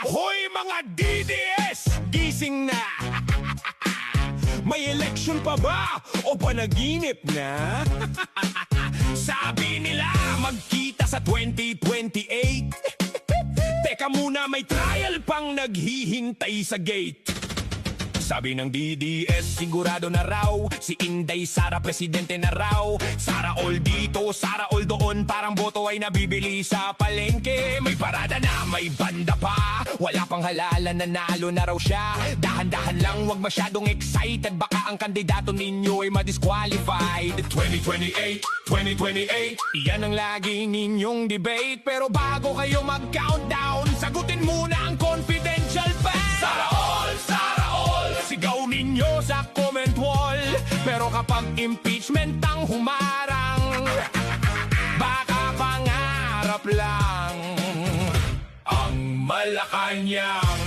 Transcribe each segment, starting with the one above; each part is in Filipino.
Hoy mga DDS, gising na. May election pa ba o panaginip na? Sabi nila magkita sa 2028. Teka muna, may trial pang naghihintay sa gate. Sabi ng DDS, sigurado na raw si Inday Sara, presidente na raw. Sara all dito, Sara all doon, parang boto ay nabibili sa palengke. May parada na, may banda pa, wala pang halalan, nanalo na raw siya. Dahan-dahan lang, wag masyadong excited, baka ang kandidato ninyo ay ma-disqualified. 2028, 2028, yan ang lagi ninyong debate. Pero bago kayo mag-countdown, sagutin muna ang confidential fact. Sara all, Sara all, sigaw ninyo sa comment wall. Pero kapag impeachment ang humarang, baka pangarap lang ang Malacanang.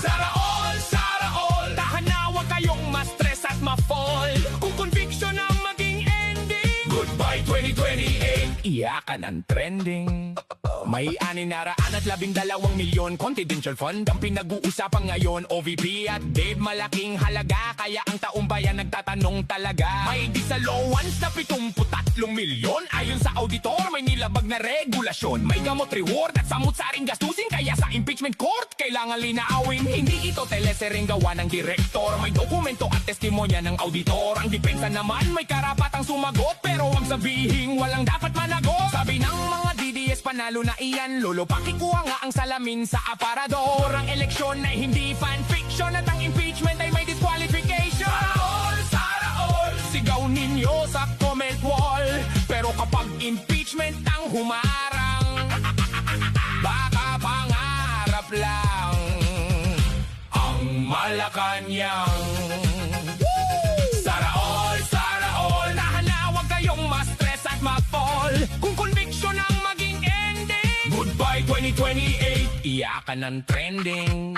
Sara all, tahan na, huwag kayong ma-stress at ma-fall. Kung conviction ang maging ending, goodbye 2028, iyakan ang trending. May 612 milyon confidential fund ang pinag-uusapan ngayon. OVP at Dave, malaking halaga, kaya ang taong bayan nagtatanong talaga. May disallowance na 73 milyon. Ayon sa auditor, may nilabag na regulasyon. May gamot reward at samut-saring gastusin, kaya sa impeachment court kailangan linawin. Hindi ito telesereng gawa ng direktor, may dokumento at testimonya ng auditor. Ang depensa naman may karapatang sumagot, pero ang sabihin walang dapat managot. Sabi ng mga DDS, panalo na iyan, lolo, pakikuha nga ang salamin sa aparador. Ang eleksyon ay hindi fanfiction at ang impeachment ay may disqualification. Sara all, sigaw ninyo sa comment wall. Pero kapag impeachment ang humarang, baka pangarap lang ang Malacanang. Sara all, tahan na, huwag kayong ma-stress at ma-fall. Kung conviction ang maging ending, goodbye 2028, iyakan ng trending.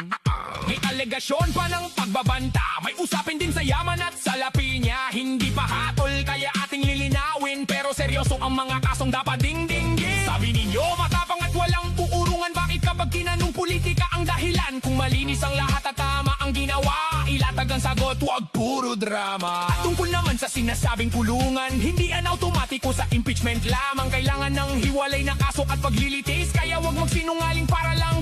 May alegasyon pa ng pagbabanta, may usapin din sa yaman at salapi niya. Hindi pa hatol kaya ating lilinawin, pero seryoso ang mga kasong dapat dingdingin. Sabi ninyo matapang at walang uurungan, bakit kapag kinanong politika ang dahilan? Kung malinis ang lahat at tama ang ginawa, ilatag ang sagot, wag puro drama. At tungkol naman sa sinasabing kulungan, hindi yan automatiko sa impeachment lamang. Kailangan ng hiwalay na kaso at paglilitis, kaya wag magsinungaling para lang